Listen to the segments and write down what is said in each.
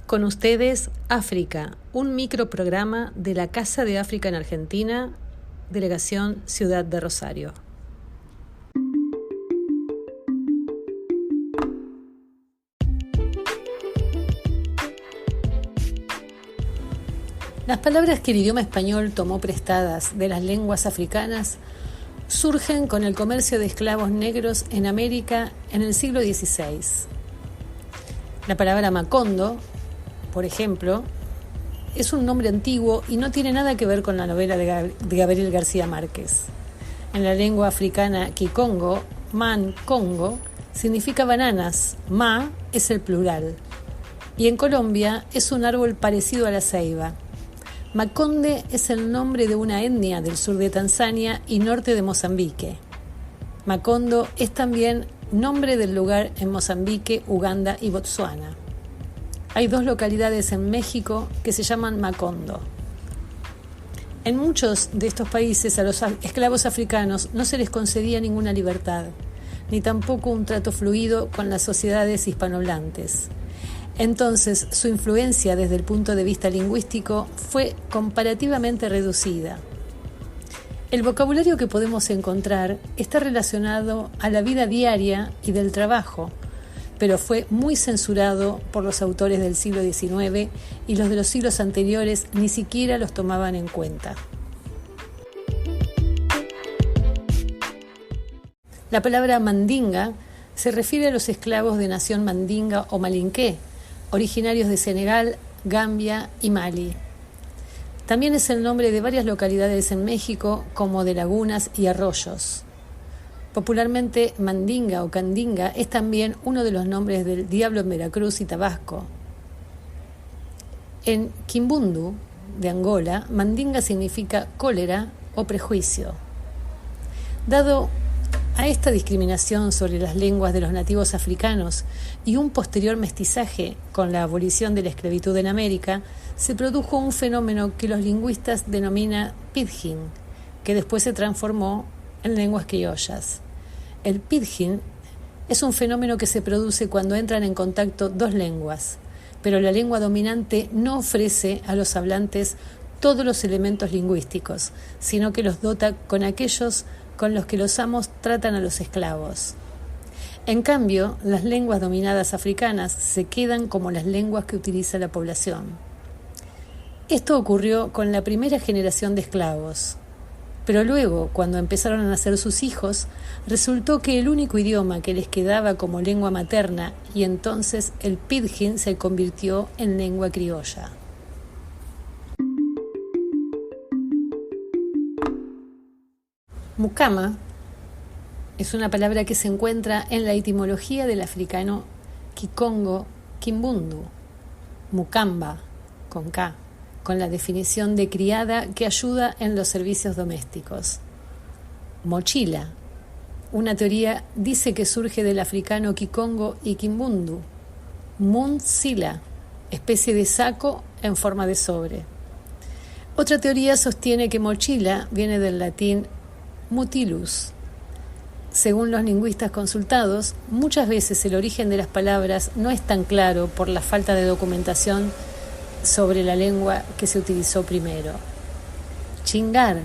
Con ustedes, África, un microprograma de la Casa de África en Argentina, Delegación Ciudad de Rosario. Las palabras que el idioma español tomó prestadas de las lenguas africanas surgen con el comercio de esclavos negros en América en el siglo XVI. La palabra Macondo, por ejemplo, es un nombre antiguo y no tiene nada que ver con la novela de Gabriel García Márquez. En la lengua africana kikongo, man congo significa bananas, ma es el plural. Y en Colombia es un árbol parecido a la ceiba. Makonde es el nombre de una etnia del sur de Tanzania y norte de Mozambique. Macondo es también nombre del lugar en Mozambique, Uganda y Botsuana. Hay 2 localidades en México que se llaman Macondo. En muchos de estos países a los esclavos africanos no se les concedía ninguna libertad, ni tampoco un trato fluido con las sociedades hispanohablantes. Entonces, su influencia desde el punto de vista lingüístico fue comparativamente reducida. El vocabulario que podemos encontrar está relacionado a la vida diaria y del trabajo, pero fue muy censurado por los autores del siglo XIX y los de los siglos anteriores ni siquiera los tomaban en cuenta. La palabra mandinga se refiere a los esclavos de nación mandinga o malinqué, originarios de Senegal, Gambia y Mali. También es el nombre de varias localidades en México, como de lagunas y arroyos. Popularmente, mandinga o candinga es también uno de los nombres del diablo en Veracruz y Tabasco. En Kimbundu, de Angola, mandinga significa cólera o prejuicio. Dado a esta discriminación sobre las lenguas de los nativos africanos y un posterior mestizaje con la abolición de la esclavitud en América, se produjo un fenómeno que los lingüistas denominan pidgin, que después se transformó en lenguas criollas. El pidgin es un fenómeno que se produce cuando entran en contacto 2 lenguas, pero la lengua dominante no ofrece a los hablantes todos los elementos lingüísticos, sino que los dota con aquellos con los que los amos tratan a los esclavos. En cambio, las lenguas dominadas africanas se quedan como las lenguas que utiliza la población. Esto ocurrió con la primera generación de esclavos, pero luego, cuando empezaron a nacer sus hijos, resultó que el único idioma que les quedaba como lengua materna, y entonces el pidgin se convirtió en lengua criolla. Mukama es una palabra que se encuentra en la etimología del africano kikongo kimbundu, mukamba, con K, con la definición de criada que ayuda en los servicios domésticos. Mochila, una teoría dice que surge del africano kikongo y kimbundu. Munsila, especie de saco en forma de sobre. Otra teoría sostiene que mochila viene del latín mutilus. Según los lingüistas consultados, muchas veces el origen de las palabras no es tan claro por la falta de documentación sobre la lengua que se utilizó primero. Chingar.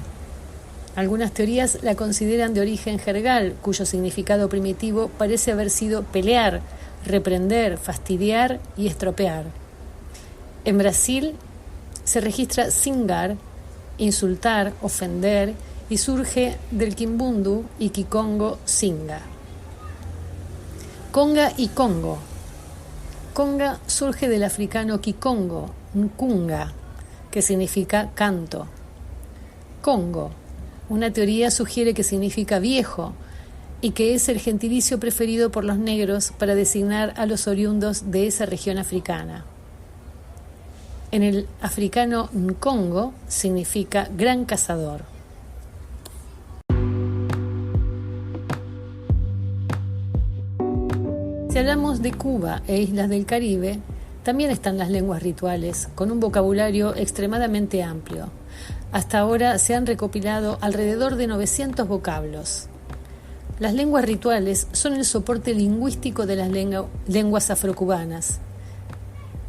Algunas teorías la consideran de origen jergal, cuyo significado primitivo parece haber sido pelear, reprender, fastidiar y estropear. En Brasil se registra singar, insultar, ofender, y surge del kimbundu y kikongo singa. Conga y Congo. Conga surge del africano kikongo, nkunga, que significa canto. Congo, una teoría sugiere que significa viejo y que es el gentilicio preferido por los negros para designar a los oriundos de esa región africana. En el africano nkongo significa gran cazador. Si hablamos de Cuba e islas del Caribe, también están las lenguas rituales, con un vocabulario extremadamente amplio. Hasta ahora se han recopilado alrededor de 900 vocablos. Las lenguas rituales son el soporte lingüístico de las lenguas afrocubanas.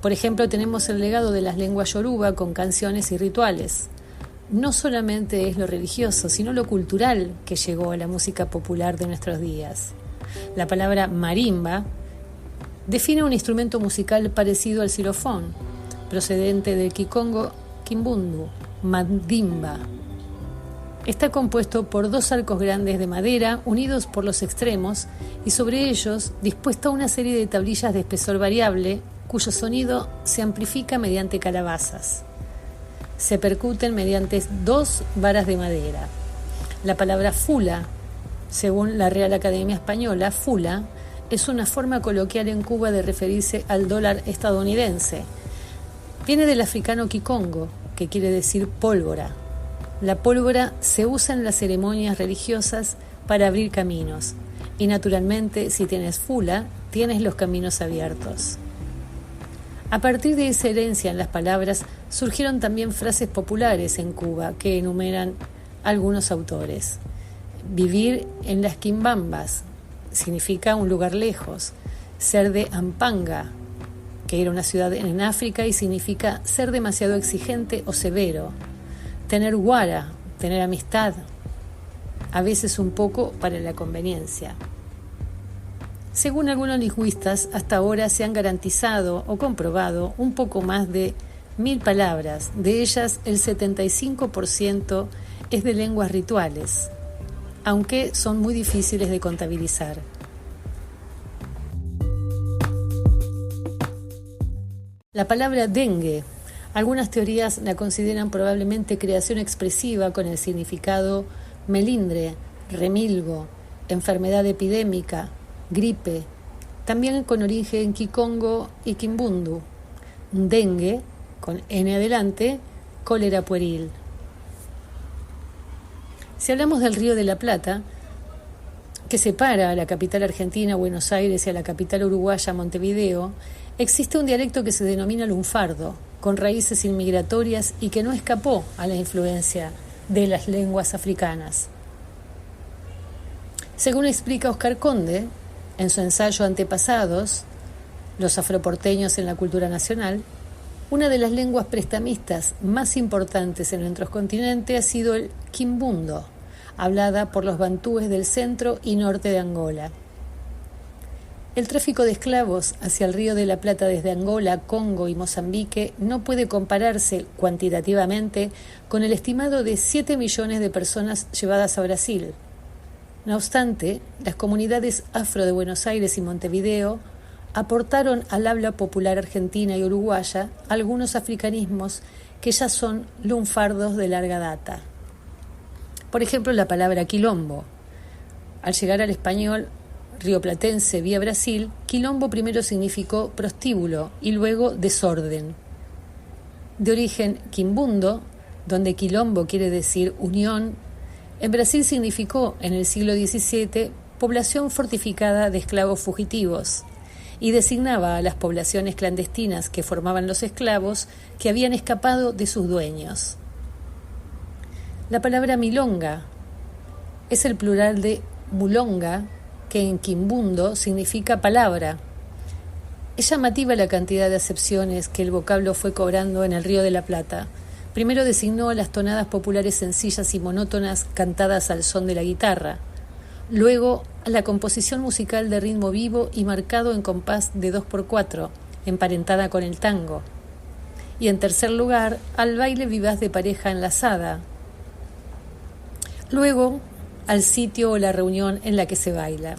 Por ejemplo, tenemos el legado de las lenguas yoruba con canciones y rituales. No solamente es lo religioso, sino lo cultural que llegó a la música popular de nuestros días. La palabra marimba define un instrumento musical parecido al xilofón, procedente del kikongo kimbundu, mandimba. Está compuesto por 2 arcos grandes de madera unidos por los extremos y sobre ellos dispuesta una serie de tablillas de espesor variable cuyo sonido se amplifica mediante calabazas. Se percuten mediante 2 varas de madera. La palabra fula, según la Real Academia Española, fula es una forma coloquial en Cuba de referirse al dólar estadounidense. Viene del africano kikongo, que quiere decir pólvora. La pólvora se usa en las ceremonias religiosas para abrir caminos. Y naturalmente, si tienes fula, tienes los caminos abiertos. A partir de esa herencia en las palabras, surgieron también frases populares en Cuba que enumeran algunos autores. Vivir en las quimbambas significa un lugar lejos. Ser de Ampanga, que era una ciudad en África y significa ser demasiado exigente o severo. Tener guara, tener amistad, a veces un poco para la conveniencia. Según algunos lingüistas, hasta ahora se han garantizado o comprobado un poco más de 1000 palabras. De ellas, el 75% es de lenguas rituales, aunque son muy difíciles de contabilizar. La palabra dengue, algunas teorías la consideran probablemente creación expresiva con el significado melindre, remilgo, enfermedad epidémica, gripe, también con origen kikongo y kimbundu. Dengue, con N adelante, cólera pueril. Si hablamos del Río de la Plata, que separa a la capital argentina, Buenos Aires, y a la capital uruguaya, Montevideo, existe un dialecto que se denomina lunfardo, con raíces inmigratorias y que no escapó a la influencia de las lenguas africanas. Según explica Oscar Conde, en su ensayo Antepasados, los afroporteños en la cultura nacional, una de las lenguas prestamistas más importantes en nuestro continente ha sido el quimbundo, hablada por los bantúes del centro y norte de Angola. El tráfico de esclavos hacia el Río de la Plata desde Angola, Congo y Mozambique no puede compararse cuantitativamente con el estimado de 7 millones de personas llevadas a Brasil. No obstante, las comunidades afro de Buenos Aires y Montevideo aportaron al habla popular argentina y uruguaya algunos africanismos que ya son lunfardos de larga data. Por ejemplo, la palabra quilombo. Al llegar al español rioplatense vía Brasil, quilombo primero significó prostíbulo y luego desorden. De origen quimbundo, donde quilombo quiere decir unión, en Brasil significó en el siglo XVII población fortificada de esclavos fugitivos y designaba a las poblaciones clandestinas que formaban los esclavos que habían escapado de sus dueños. La palabra milonga es el plural de mulonga, que en quimbundo significa palabra. Es llamativa la cantidad de acepciones que el vocablo fue cobrando en el Río de la Plata. Primero designó a las tonadas populares sencillas y monótonas cantadas al son de la guitarra. Luego a la composición musical de ritmo vivo y marcado en compás de 2x4, emparentada con el tango. Y en tercer lugar, al baile vivaz de pareja enlazada. Luego al sitio o la reunión en la que se baila.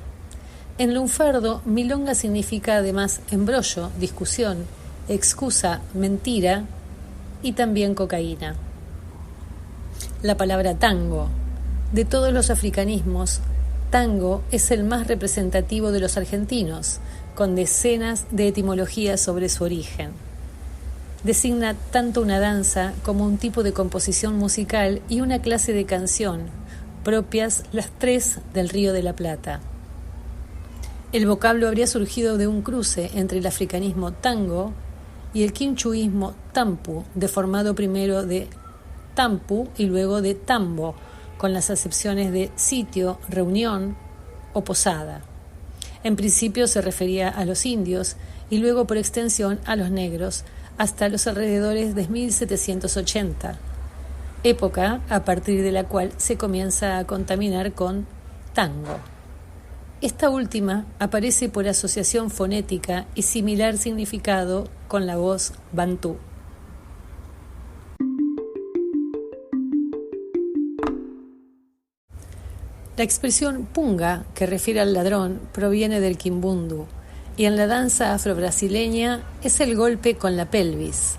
En lunfardo, milonga significa además embrollo, discusión, excusa, mentira y también cocaína. La palabra tango. De todos los africanismos, tango es el más representativo de los argentinos, con decenas de etimologías sobre su origen. Designa tanto una danza como un tipo de composición musical y una clase de canción, propias las 3 del Río de la Plata. El vocablo habría surgido de un cruce entre el africanismo tango y el quinchuismo tampu, deformado primero de tampu y luego de tambo, con las acepciones de sitio, reunión o posada. En principio se refería a los indios y luego por extensión a los negros hasta los alrededores de 1780, época a partir de la cual se comienza a contaminar con tango. Esta última aparece por asociación fonética y similar significado con la voz bantú. La expresión punga, que refiere al ladrón, proviene del quimbundu, y en la danza afro-brasileña es el golpe con la pelvis.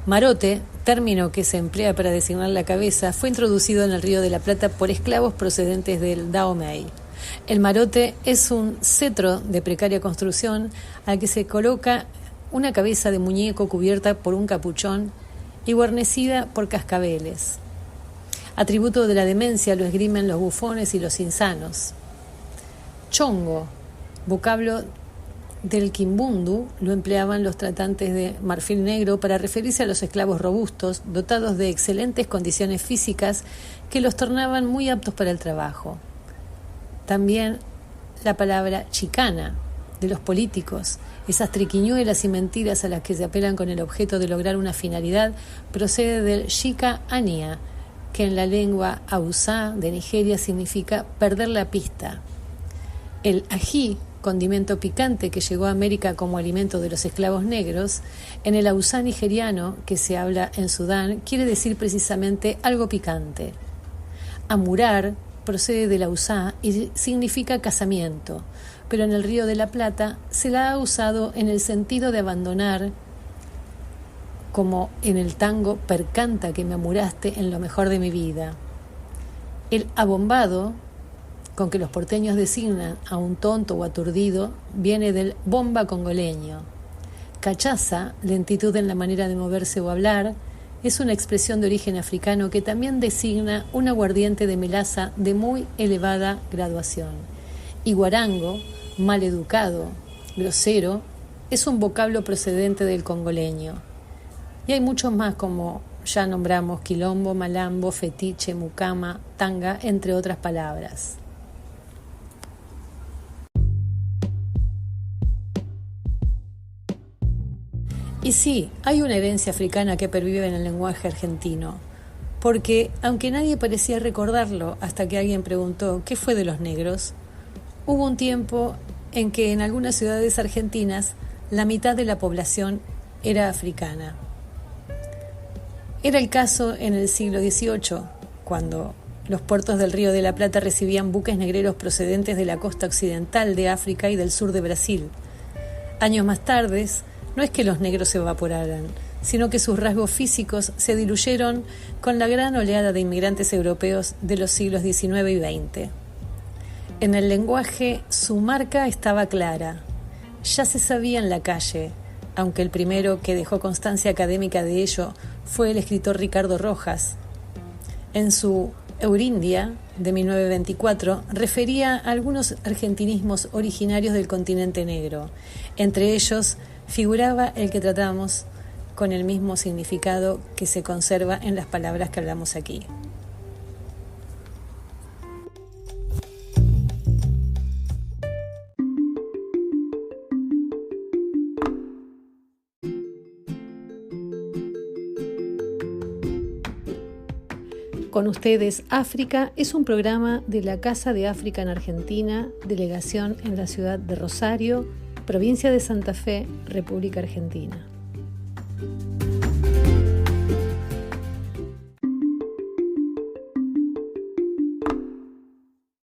Marote, término que se emplea para designar la cabeza, fue introducido en el Río de la Plata por esclavos procedentes del Dahomey. El marote es un cetro de precaria construcción al que se coloca una cabeza de muñeco cubierta por un capuchón y guarnecida por cascabeles. Atributo de la demencia lo esgrimen los bufones y los insanos. Chongo, vocablo del quimbundu, lo empleaban los tratantes de marfil negro para referirse a los esclavos robustos, dotados de excelentes condiciones físicas que los tornaban muy aptos para el trabajo. También la palabra chicana, de los políticos, esas triquiñuelas y mentiras a las que se apelan con el objeto de lograr una finalidad, procede del chica ania, que en la lengua hausá de Nigeria significa perder la pista. El ají, condimento picante que llegó a América como alimento de los esclavos negros, en el hausá nigeriano, que se habla en Sudán, quiere decir precisamente algo picante. Amurar procede del hausá y significa casamiento, pero en el Río de la Plata se la ha usado en el sentido de abandonar, como en el tango Percanta que me amuraste en lo mejor de mi vida. El abombado, con que los porteños designan a un tonto o aturdido, viene del bomba congoleño. Cachaza, lentitud en la manera de moverse o hablar, es una expresión de origen africano que también designa un aguardiente de melaza de muy elevada graduación. Y guarango, maleducado, grosero, es un vocablo procedente del congoleño. Y hay muchos más, como ya nombramos, quilombo, malambo, fetiche, mucama, tanga, entre otras palabras. Y sí, hay una herencia africana que pervive en el lenguaje argentino, porque aunque nadie parecía recordarlo hasta que alguien preguntó ¿qué fue de los negros?, hubo un tiempo en que en algunas ciudades argentinas la mitad de la población era africana. Era el caso en el siglo XVIII, cuando los puertos del Río de la Plata recibían buques negreros procedentes de la costa occidental de África y del sur de Brasil. Años más tarde, no es que los negros se evaporaran, sino que sus rasgos físicos se diluyeron con la gran oleada de inmigrantes europeos de los siglos XIX y XX. En el lenguaje, su marca estaba clara. Ya se sabía en la calle, aunque el primero que dejó constancia académica de ello fue el escritor Ricardo Rojas. En su Eurindia, de 1924, refería a algunos argentinismos originarios del continente negro. Entre ellos figuraba el que tratamos, con el mismo significado que se conserva en las palabras que hablamos aquí. Con ustedes, África es un programa de la Casa de África en Argentina, delegación en la ciudad de Rosario, provincia de Santa Fe, República Argentina.